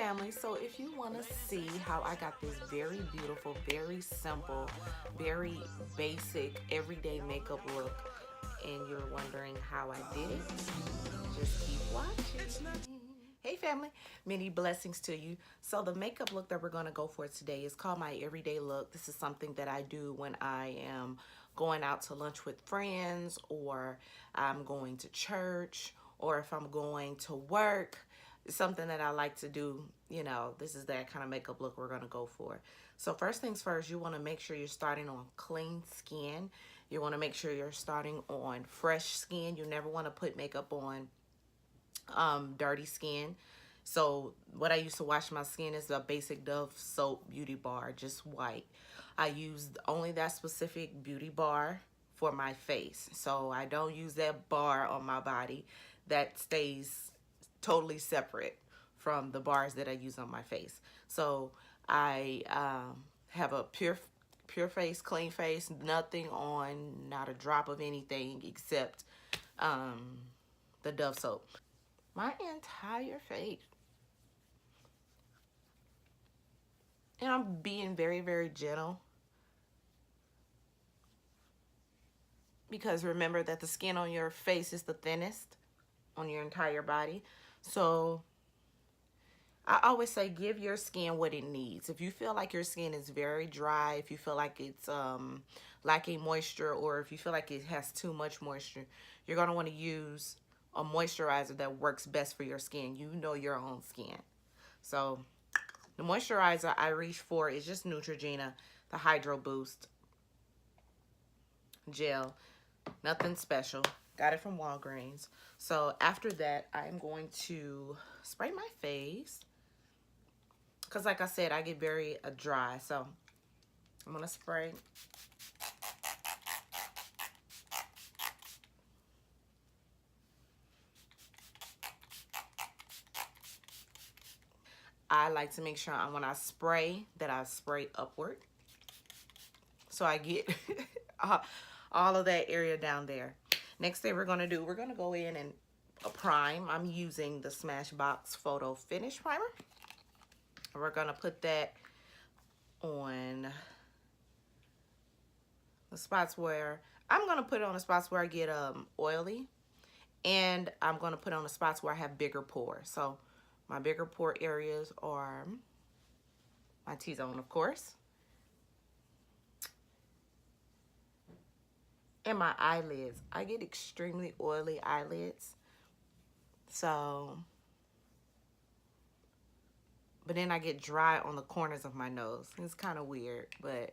family, so if you want to see how I got this very beautiful, very simple, very basic everyday makeup look, and you're wondering how I did it, just keep watching. Hey family, many blessings to you. So the makeup look that we're going to go for today is called my everyday look. This is something that I do when I am going out to lunch with friends, or I'm going to church, or if I'm going to work. It's something that I like to do. You know, this is that kind of makeup look we're going to go for. So first things first, you want to make sure you're starting on clean skin. You want to make sure you're starting on fresh skin. You never want to put makeup on dirty skin. So what I use to wash my skin is a basic Dove soap beauty bar, just white. I use only that specific beauty bar for my face. So I don't use that bar on my body. That stays totally separate from the bars that I use on my face. So I have a pure face, clean face, nothing on, not a drop of anything except the Dove soap. My entire face. And I'm being very, very gentle, because remember that the skin on your face is the thinnest on your entire body. So I always say give your skin what it needs. If you feel like your skin is very dry, if you feel like it's lacking moisture, or if you feel like it has too much moisture, you're going to want to use a moisturizer that works best for your skin. You know your own skin. So the moisturizer I reach for is just Neutrogena, the Hydro Boost gel. Nothing special. Got it from Walgreens. So after that, I'm going to spray my face, because like I said, I get very dry. So I'm going to spray. I like to make sure when I spray that I spray upward, so I get all of that area down there. Next thing we're going to do, we're going to go in and prime. I'm using the Smashbox Photo Finish Primer. We're going to put that on the spots where, I'm going to put it on the spots where I get oily, and I'm going to put it on the spots where I have bigger pores. So my bigger pore areas are my T-zone, of course, and my eyelids. I get extremely oily eyelids. So, but then I get dry on the corners of my nose. It's kind of weird, but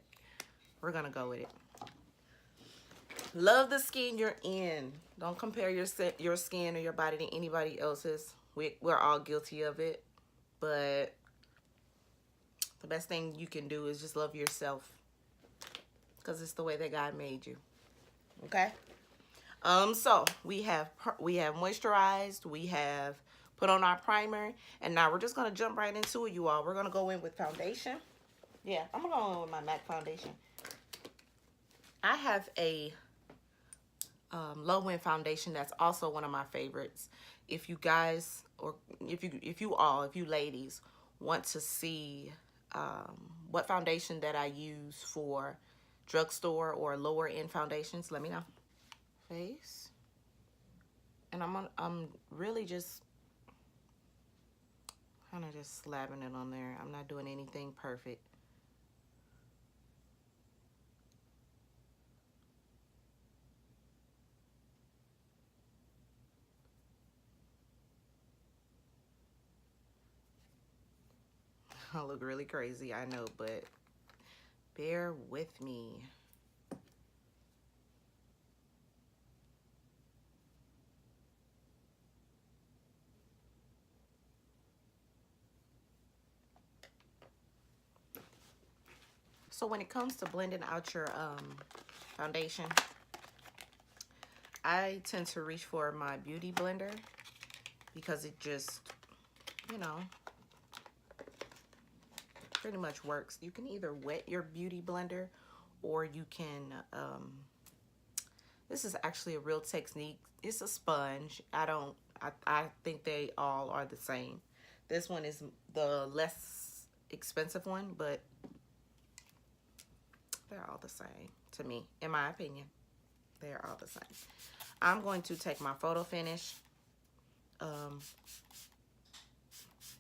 we're gonna go with it. Love the skin you're in. Don't compare your skin or your body to anybody else's. We're all guilty of it, but the best thing you can do is just love yourself, because it's the way that God made you. Okay. So we have moisturized, we have put on our primer, and now we're just gonna jump right into it, you all. We're gonna go in with foundation. Yeah, I'm gonna go in with my MAC foundation. I have a low-end foundation that's also one of my favorites. If you guys, or if you ladies want to see what foundation that I use for drugstore or lower end foundations, let me know. Face, and I'm really just kind of just slapping it on there. I'm not doing anything perfect. I look really crazy, I know, but bear with me. So when it comes to blending out your foundation, I tend to reach for my beauty blender, because it just, you know, pretty much works. You can either wet your beauty blender, or you can, this is actually a real technique. It's a sponge. I think they all are the same. This one is the less expensive one, but they're all the same to me, in my opinion. They're all the same. I'm going to take my photo finish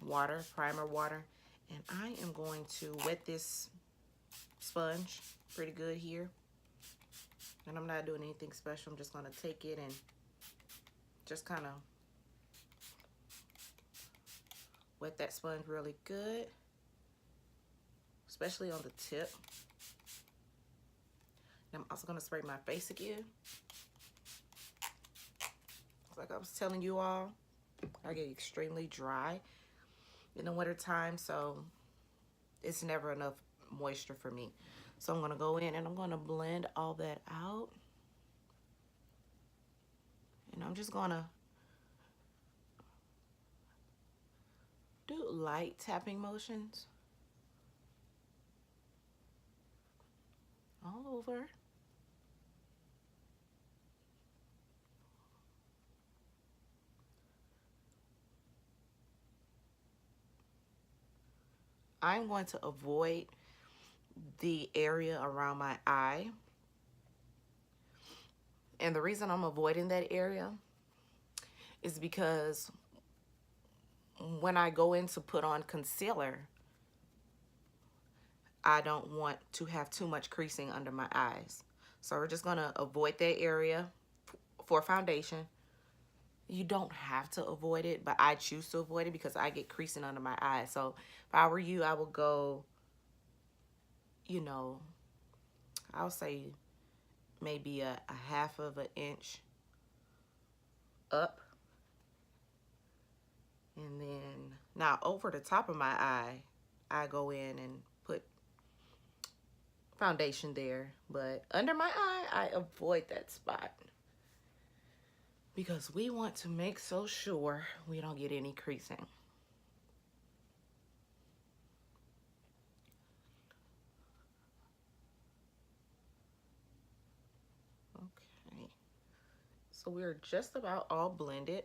water, primer water, and I am going to wet this sponge pretty good here. And I'm not doing anything special. I'm just going to take it and just kind of wet that sponge really good, especially on the tip. And I'm also going to spray my face again. Like I was telling you all, I get extremely dry in the winter time, so it's never enough moisture for me. So I'm going to go in and I'm going to blend all that out. And I'm just going to do light tapping motions all over. I'm going to avoid the area around my eye. And the reason I'm avoiding that area is because when I go in to put on concealer, I don't want to have too much creasing under my eyes. So we're just going to avoid that area for foundation. You don't have to avoid it, but I choose to avoid it because I get creasing under my eyes. So if I were you, I would go, you know, I'll say maybe a half of an inch up. And then now over the top of my eye, I go in and put foundation there. But under my eye, I avoid that spot, because we want to make so sure we don't get any creasing. Okay, so we're just about all blended.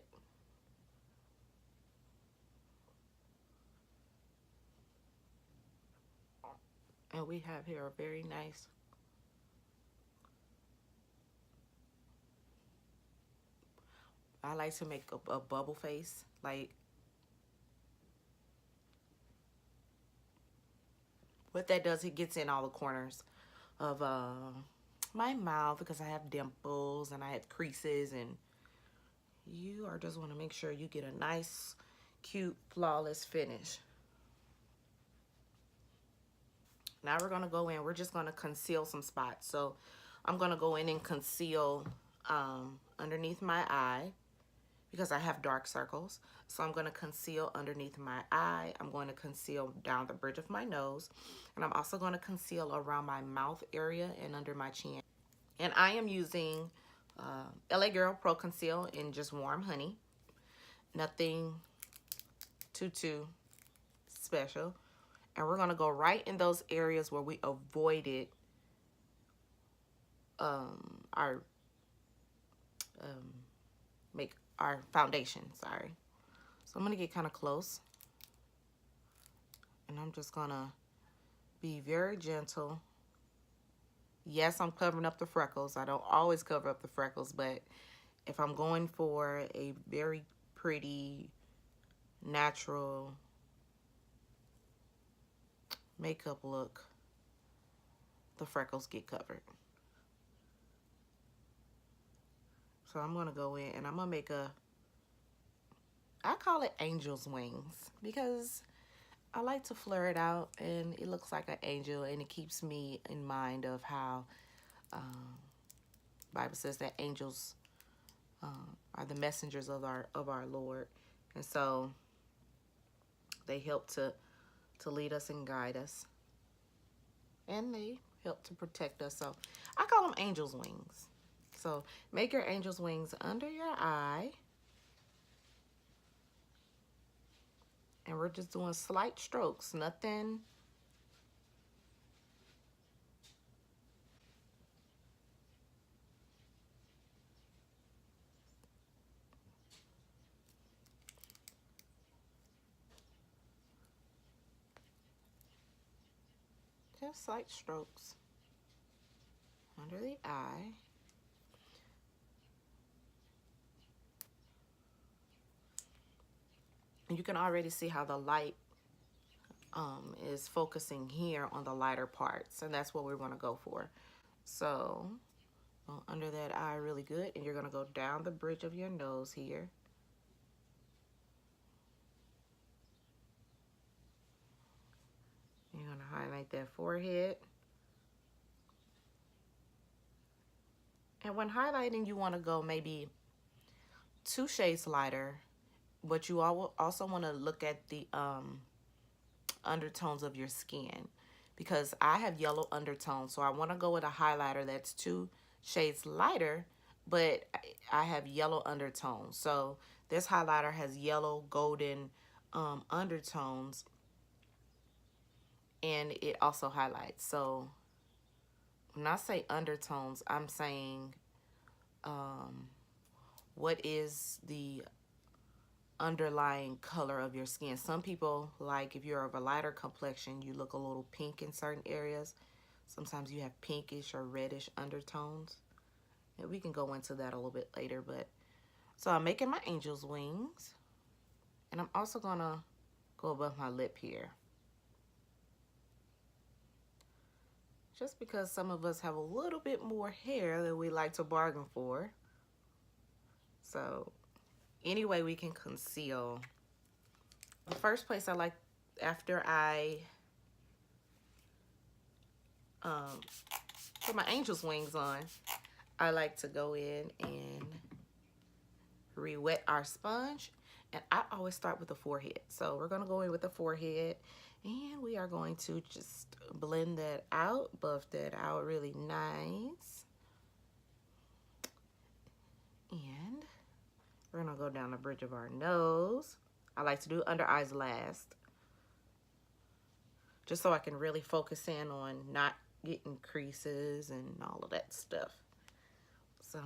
And we have here a very nice I like to make a bubble face, like what that does, it gets in all the corners of my mouth, because I have dimples and I have creases, and you are just want to make sure you get a nice, cute, flawless finish. Now we're going to go in, we're just going to conceal some spots. So I'm going to go in and conceal underneath my eye, because I have dark circles. So I'm going to conceal underneath my eye. I'm going to conceal down the bridge of my nose. And I'm also going to conceal around my mouth area and under my chin. And I am using LA Girl Pro Conceal in just warm honey. Nothing too special. And we're going to go right in those areas where we avoided make our foundation, sorry. So I'm going to get kind of close. And I'm just going to be very gentle. Yes, I'm covering up the freckles. I don't always cover up the freckles, but if I'm going for a very pretty, natural makeup look, the freckles get covered. So I'm going to go in and I'm going to make I call it angel's wings, because I like to flare it out and it looks like an angel, and it keeps me in mind of how Bible says that angels are the messengers of our Lord. And so they help to lead us and guide us. And they help to protect us. So I call them angel's wings. So make your angel's wings under your eye. And we're just doing slight strokes, nothing. just slight strokes under the eye. And you can already see how the light is focusing here on the lighter parts, and that's what we're going to go for. So under that eye really good, and you're going to go down the bridge of your nose here. You're going to highlight that forehead. And when highlighting, you want to go maybe 2 shades lighter, but you also want to look at the undertones of your skin, because I have yellow undertones, so I want to go with a highlighter that's 2 shades lighter, but I have yellow undertones. So this highlighter has yellow golden undertones, and it also highlights. So when I say undertones, I'm saying what is the underlying color of your skin. Some people, like if you're of a lighter complexion, you look a little pink in certain areas. Sometimes you have pinkish or reddish undertones. And we can go into that a little bit later. But so I'm making my angel's wings, and I'm also gonna go above my lip here, just because some of us have a little bit more hair than we like to bargain for. So any way we can conceal. The first place I like, after I put my angel's wings on, I like to go in and re-wet our sponge. And I always start with the forehead. So we're going to go in with the forehead, and we are going to just blend that out, buff that out really nice. And we're going to go down the bridge of our nose. I like to do under eyes last, just so I can really focus in on not getting creases and all of that stuff. So,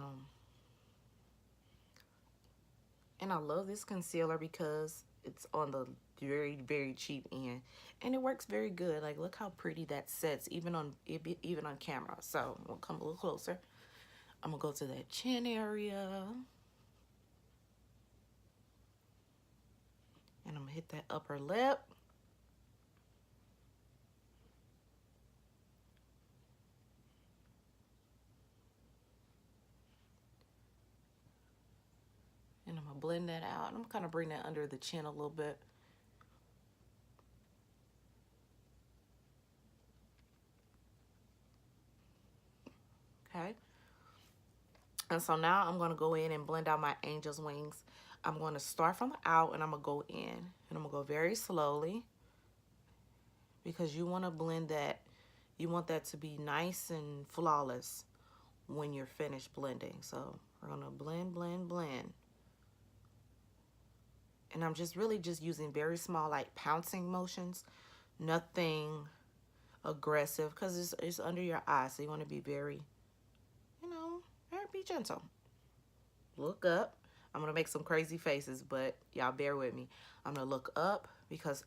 and I love this concealer because it's on the very, very cheap end, and it works very good. Like, look how pretty that sets, even on camera. So we'll come a little closer. I'm gonna go to that chin area, and I'm gonna hit that upper lip. And I'm gonna blend that out. I'm gonna bring that under the chin a little bit. Okay. And so now I'm gonna go in and blend out my angel's wings. I'm gonna start from the out, and I'm gonna go in, and I'm gonna go very slowly, because you wanna blend that. You want that to be nice and flawless when you're finished blending. So we're gonna blend, blend, blend. And I'm just really just using very small, like pouncing motions, nothing aggressive, because it's under your eye. So you want to be very, be gentle. Look up. I'm going to make some crazy faces, but y'all bear with me. I'm going to look up,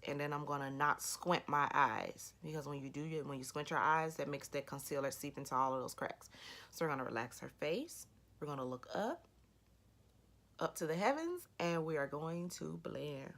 and then I'm going to not squint my eyes, because when you squint your eyes, that makes that concealer seep into all of those cracks. So we're going to relax her face. We're going to look up to the heavens, and we are going to blend.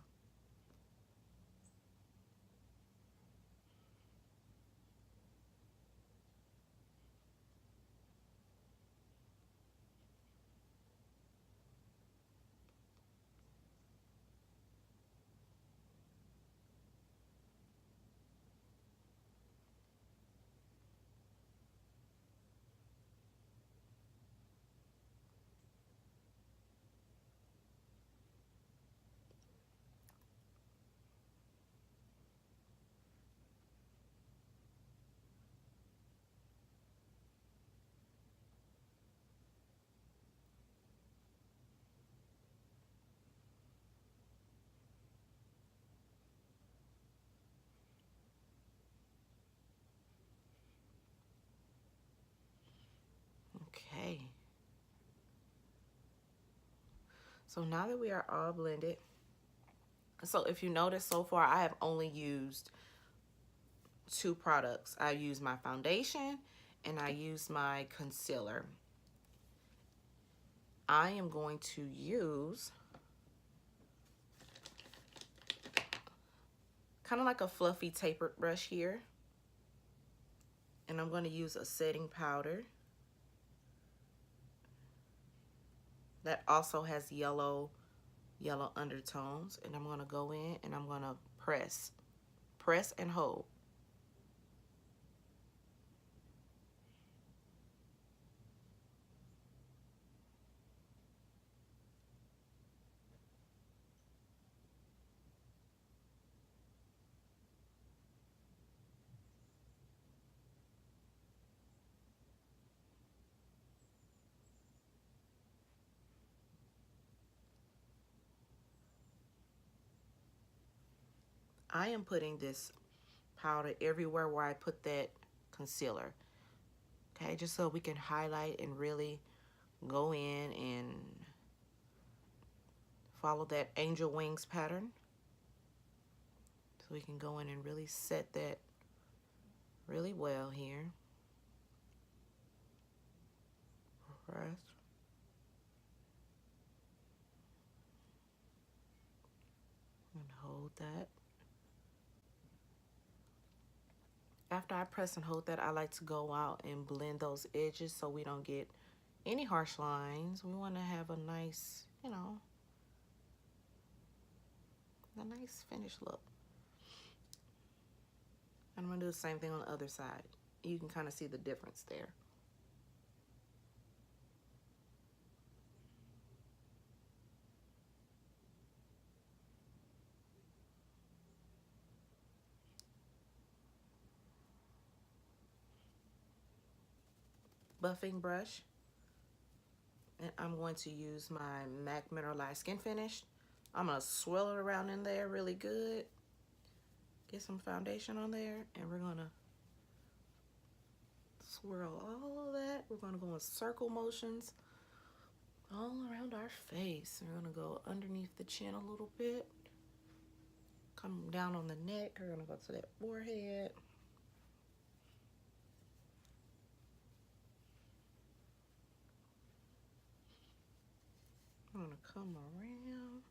Okay. So now that we are all blended, so if you notice so far, I have only used two products. I use my foundation and I use my concealer. I am going to use kind of like a fluffy tapered brush here. And I'm going to use a setting powder that also has yellow undertones. And I'm going to go in and I'm going to press and hold. I am putting this powder everywhere where I put that concealer. Okay, just so we can highlight and really go in and follow that angel wings pattern. So we can go in and really set that really well here. Press. And hold that. After I press and hold that, I like to go out and blend those edges so we don't get any harsh lines. We want to have a nice, you know, a nice finished look. And I'm going to do the same thing on the other side. You can kind of see the difference there. Buffing brush. And I'm going to use my MAC Mineralized Skin Finish. I'm going to swirl it around in there really good. Get some foundation on there. And we're going to swirl all of that. We're going to go in circle motions all around our face. We're going to go underneath the chin a little bit. Come down on the neck. We're going to go to that forehead. I'm going to come around.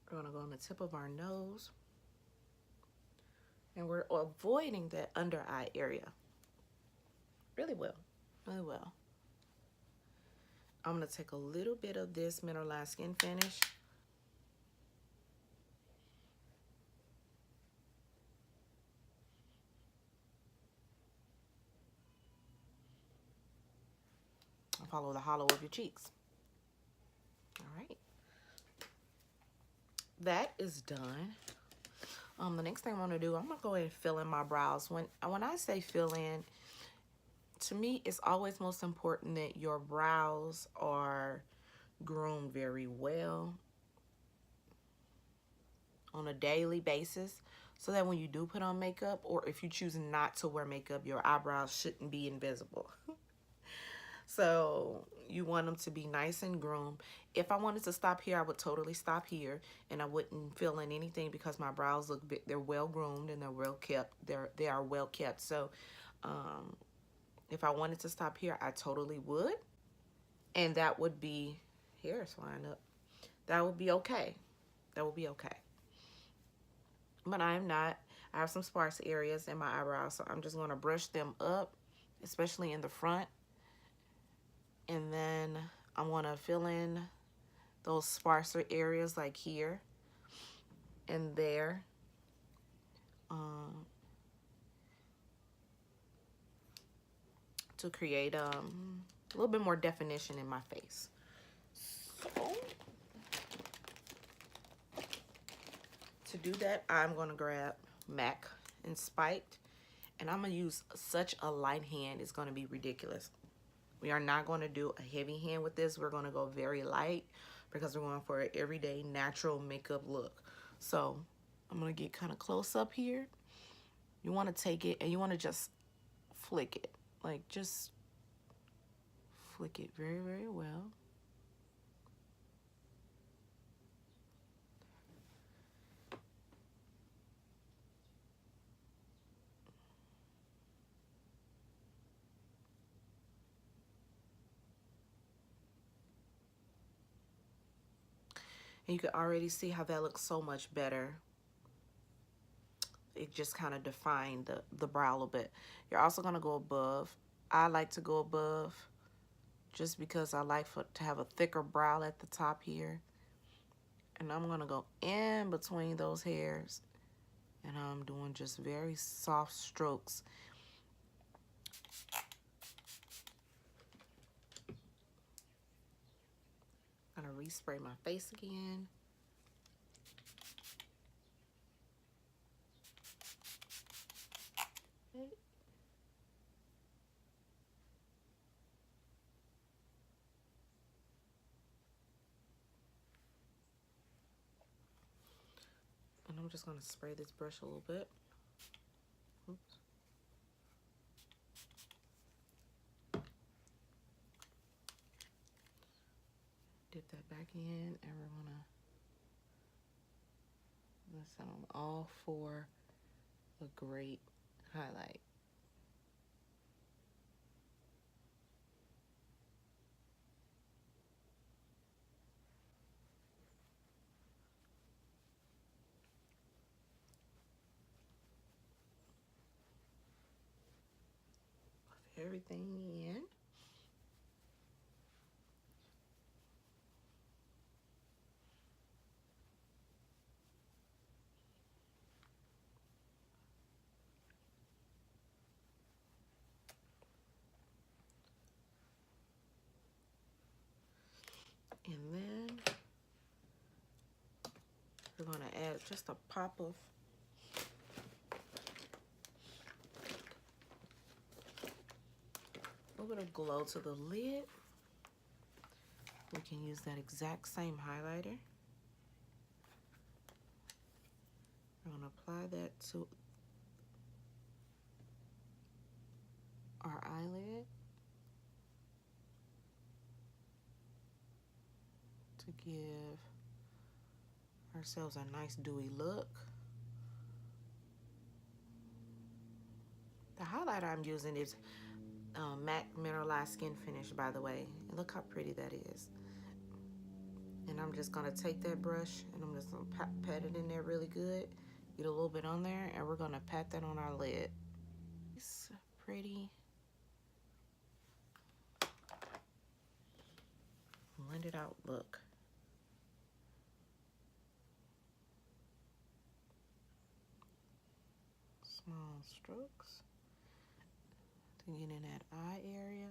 We're going to go on the tip of our nose. And we're avoiding that under eye area. Really well. Really well. I'm going to take a little bit of this Mineralized Skin Finish. Follow the hollow of your cheeks. All right. That is done. The next thing I'm going to do, I'm going to go ahead and fill in my brows. When I say fill in, to me, it's always most important that your brows are groomed very well on a daily basis, so that when you do put on makeup, or if you choose not to wear makeup, your eyebrows shouldn't be invisible. So you want them to be nice and groomed. If I wanted to stop here, I would totally stop here, and I wouldn't fill in anything because my brows look big. They're well groomed and they're well kept. They are well kept. So if I wanted to stop here, I totally would, and that would be hair is flying up. That would be okay. That would be okay. But I am not. I have some sparse areas in my eyebrows, so I'm just going to brush them up, especially in the front. And then I'm going to fill in those sparser areas like here and there. To create a little bit more definition in my face. So, to do that, I'm going to grab MAC and Spiked. And I'm going to use such a light hand. It's going to be ridiculous. We are not going to do a heavy hand with this. We're going to go very light because we're going for an everyday natural makeup look. So I'm going to get kind of close up here. You want to take it and you want to just flick it. Like, just flick it very, very well. And you can already see how that looks so much better. It just kind of defined the brow a little bit. You're also going to go above. I like to go above just because I like to have a thicker brow at the top here. And I'm going to go in between those hairs. And I'm doing just very soft strokes. I'm going to respray my face again. And I'm just going to spray this brush a little bit. Oops. Dip that back in, and we're going to listen on all for a great highlight. Everything in. And then we're going to add just a pop of a little bit of glow to the lid. We can use that exact same highlighter. We're going to apply that to our eyelid to give ourselves a nice dewy look. The highlighter I'm using is MAC Mineralized Skin Finish, by the way. And look how pretty that is. And I'm just going to take that brush and I'm just going to pat it in there really good. Get a little bit on there, and we're going to pat that on our lid. It's pretty. Blend it out look. Small strokes to get in that eye area.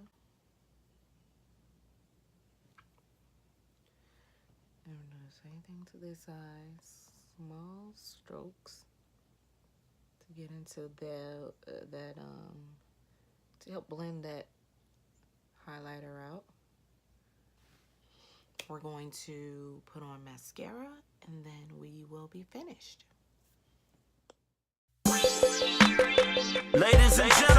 And we're doing the same thing to this eye. Small strokes to get into to help blend that highlighter out. We're going to put on mascara, and then we will be finished. Ladies and gentlemen.